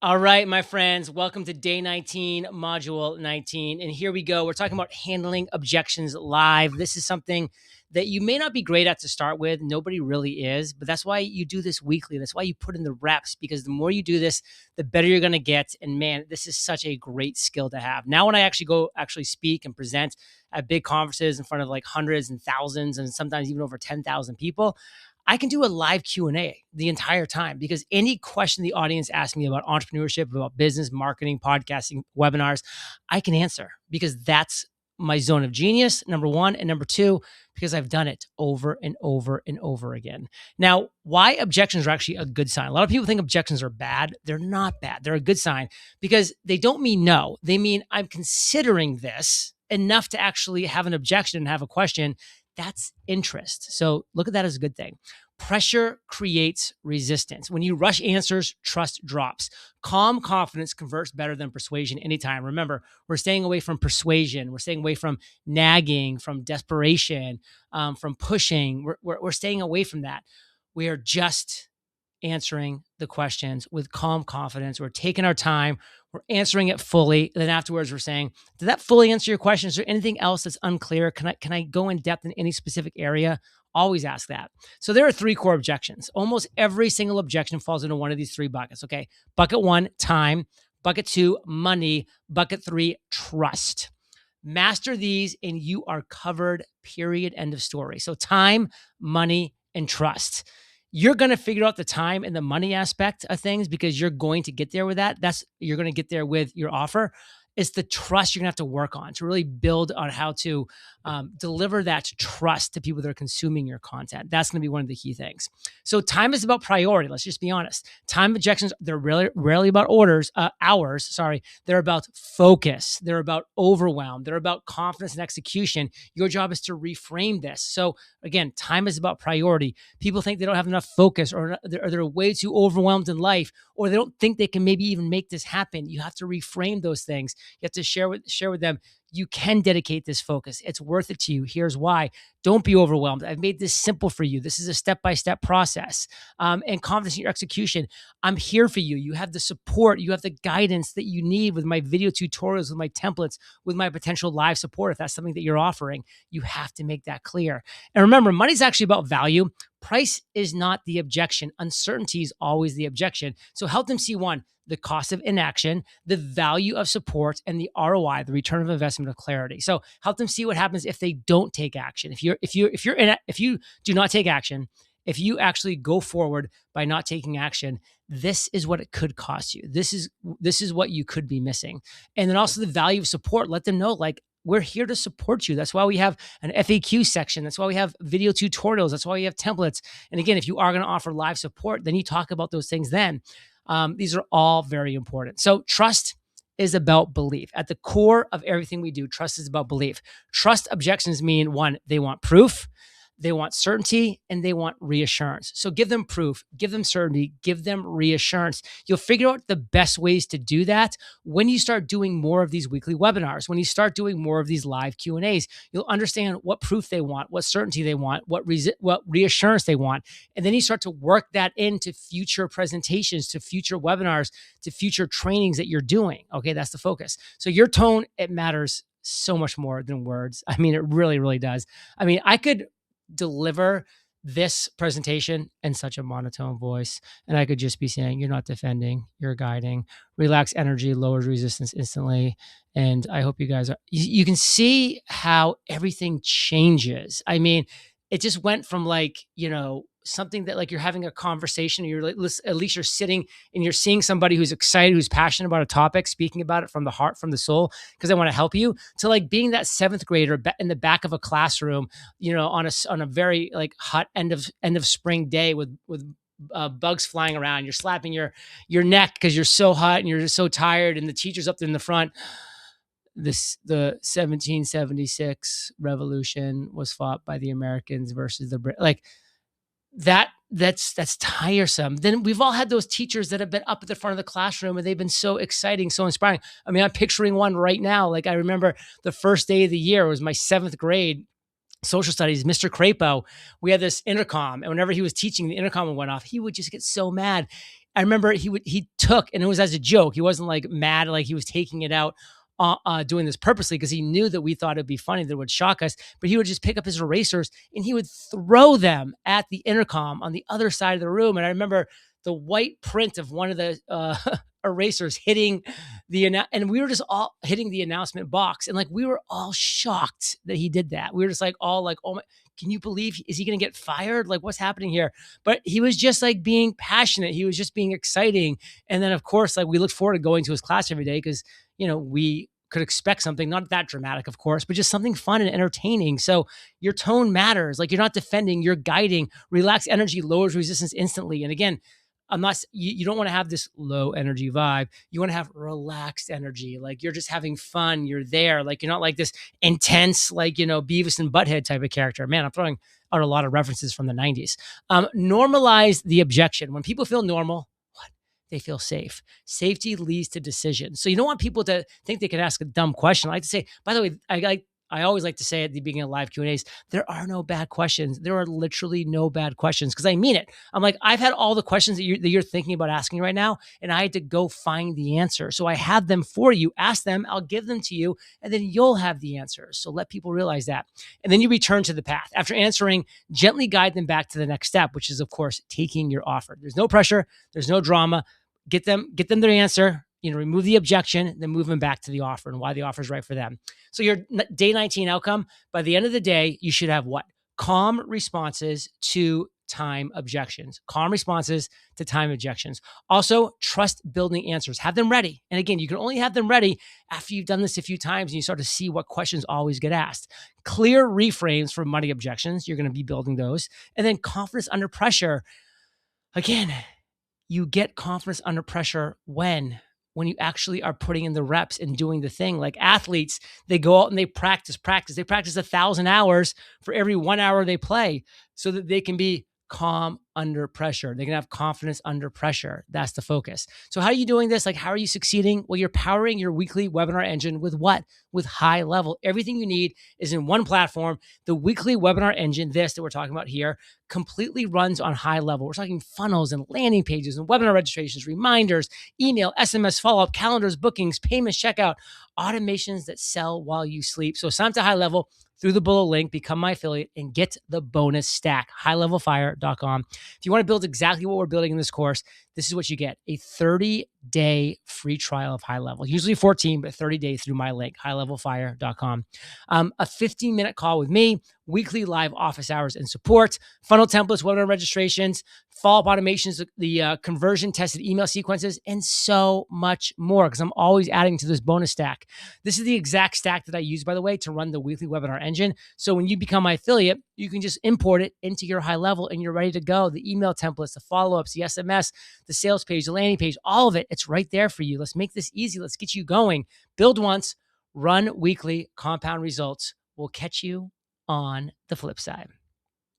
All right, my friends, welcome to day 19, module 19. And here we go. We're talking about handling objections live. This is something that you may not be great at to start with. Nobody really is, but that's why you do this weekly. That's why you put in the reps, because the more you do this, the better you're going to get. And man, this is such a great skill to have. Now, when I actually speak and present at big conferences in front of like hundreds and thousands and sometimes even over 10,000 people, I can do a live Q&A the entire time, because any question the audience asks me about entrepreneurship, about business, marketing, podcasting, webinars, I can answer, because that's my zone of genius, number one. And number two, because I've done it over and over and over again. Now, why objections are actually a good sign. A lot of people think objections are bad. They're not bad. They're a good sign, because they don't mean no. They mean I'm considering this enough to actually have an objection and have a question. That's interest. So look at that as a good thing. Pressure creates resistance. When you rush answers, trust drops. Calm confidence converts better than persuasion anytime. Remember, we're staying away from persuasion. We're staying away from nagging, from desperation, from pushing. We're staying away from that. We are just answering the questions with calm confidence. We're taking our time. We're answering it fully. And then afterwards, we're saying, did that fully answer your question? Is there anything else that's unclear? Can I go in depth in any specific area? Always ask that. So there are three core objections. Almost every single objection falls into one of these three buckets. Okay. Bucket one, time. Bucket two, money. Bucket three, trust. Master these and you are covered, period, end of story. So time, money, and trust. You're going to figure out the time and the money aspect of things, because you're going to get there with that. You're going to get there with your offer. It's the trust you're going to have to work on to really build on how to deliver that trust to people that are consuming your content. That's going to be one of the key things. So time is about priority. Let's just be honest. Time objections, they're rarely about hours. Sorry. They're about focus. They're about overwhelm. They're about confidence and execution. Your job is to reframe this. So again, time is about priority. People think they don't have enough focus, or they're way too overwhelmed in life, or they don't think they can maybe even make this happen. You have to reframe those things. You have to share with them, you can dedicate this focus. It's worth it to you. Here's why. Don't be overwhelmed. I've made this simple for you. This is a step-by-step process. And confidence in your execution. I'm here for you. You have the support. You have the guidance that you need with my video tutorials, with my templates, with my potential live support. If that's something that you're offering, you have to make that clear. And remember, money's actually about value. Price is not the objection. Uncertainty is always the objection. So help them see, one, the cost of inaction, the value of support, and the ROI, the return of investment of clarity. So help them see what happens if they don't take action. If you do not take action, if you actually go forward by not taking action, this is what it could cost you. This is what you could be missing. And then also the value of support. Let them know, like, we're here to support you. That's why we have an FAQ section. That's why we have video tutorials. That's why we have templates. And again, if you are going to offer live support, then you talk about those things then. These are all very important. So trust is about belief. At the core of everything we do, trust is about belief. Trust objections mean, one, they want proof, they want certainty, and they want reassurance. So give them proof, give them certainty, give them reassurance. You'll figure out the best ways to do that when you start doing more of these weekly webinars, when you start doing more of these live Q&As. You'll understand what proof they want, what certainty they want, what reassurance they want. And then you start to work that into future presentations, to future webinars, to future trainings that you're doing. Okay, that's the focus. So your tone, it matters so much more than words. I mean, it really, really does. I mean, I could deliver this presentation in such a monotone voice, and I could just be saying, you're not defending, you're guiding. Relaxed energy lowers resistance instantly. And I hope you guys you can see how everything changes. I mean, it just went from like, something that like you're having a conversation, or you're like, at least you're sitting and you're seeing somebody who's excited, who's passionate about a topic, speaking about it from the heart, from the soul, because they want to help you, to like being that seventh grader in the back of a classroom, on a very like hot end of spring day with bugs flying around. You're slapping your neck because you're so hot and you're just so tired, and the teacher's up there in the front. The 1776 revolution was fought by the Americans versus the British. Like that's tiresome. Then we've all had those teachers that have been up at the front of the classroom, and they've been so exciting, so inspiring. I mean, I'm picturing one right now. Like, I remember the first day of the year, it was my 7th grade social studies, Mr. Crapo. We had this intercom, and whenever he was teaching, the intercom went off. He would just get so mad. I remember he took, and it was as a joke. He wasn't like mad, like he was taking it out, doing this purposely because he knew that we thought it'd be funny, that it would shock us. But he would just pick up his erasers and he would throw them at the intercom on the other side of the room. And I remember the white print of one of the erasers hitting and we were just all hitting the announcement box, and like we were all shocked that he did that. We were just like all like, oh my, can you believe, is he going to get fired? Like, what's happening here? But he was just like being passionate. He was just being exciting. And then of course, like we looked forward to going to his class every day because, we could expect something not that dramatic, of course, but just something fun and entertaining. So your tone matters. Like, you're not defending, you're guiding. Relaxed energy lowers resistance instantly. And again, I'm not, you don't want to have this low energy vibe. You want to have relaxed energy. Like, you're just having fun. You're there. Like, you're not like this intense, like, Beavis and Butthead type of character. Man, I'm throwing out a lot of references from the 90s. Normalize the objection. When people feel normal, what? They feel safe. Safety leads to decision. So you don't want people to think they can ask a dumb question. I like to say, by the way, I always like to say at the beginning of live Q&As, there are no bad questions. There are literally no bad questions, because I mean it. I'm like, I've had all the questions that you're thinking about asking right now, and I had to go find the answer. So I have them for you. Ask them, I'll give them to you, and then you'll have the answers. So let people realize that. And then you return to the path. After answering, gently guide them back to the next step, which is, of course, taking your offer. There's no pressure. There's no drama. Get them their answer. Remove the objection, then move them back to the offer and why the offer is right for them. So your day 19 outcome, by the end of the day, you should have what? Calm responses to time objections. Calm responses to time objections. Also, trust building answers. Have them ready. And again, you can only have them ready after you've done this a few times and you start to see what questions always get asked. Clear reframes for money objections. You're going to be building those. And then confidence under pressure. Again, you get confidence under pressure when you actually are putting in the reps and doing the thing. Like athletes, they go out and they practice. They practice 1,000 hours for every 1 hour they play so that they can be calm under pressure. They can have confidence under pressure. That's the focus. So how are you doing this? Like, how are you succeeding? Well, you're powering your weekly webinar engine with what? With HighLevel. Everything you need is in one platform. The weekly webinar engine, this that we're talking about here, completely runs on HighLevel. We're talking funnels and landing pages and webinar registrations, reminders, email, SMS, follow-up, calendars, bookings, payments, checkout, automations that sell while you sleep. So sign up to HighLevel through the below link, become my affiliate, and get the bonus stack, highlevelfire.com. If you want to build exactly what we're building in this course, this is what you get: a 30-day free trial of HighLevel, usually 14, but 30 days through my link, highlevelfire.com. A 15-minute call with me, weekly live office hours and support, funnel templates, webinar registrations, follow-up automations, the conversion tested email sequences, and so much more, because I'm always adding to this bonus stack. This is the exact stack that I use, by the way, to run the weekly webinar engine. So when you become my affiliate, you can just import it into your HighLevel and you're ready to go. The email templates, the follow-ups, the SMS, the sales page, the landing page, all of it, it's right there for you. Let's make this easy. Let's get you going. Build once, run weekly, compound results. We'll catch you on the flip side.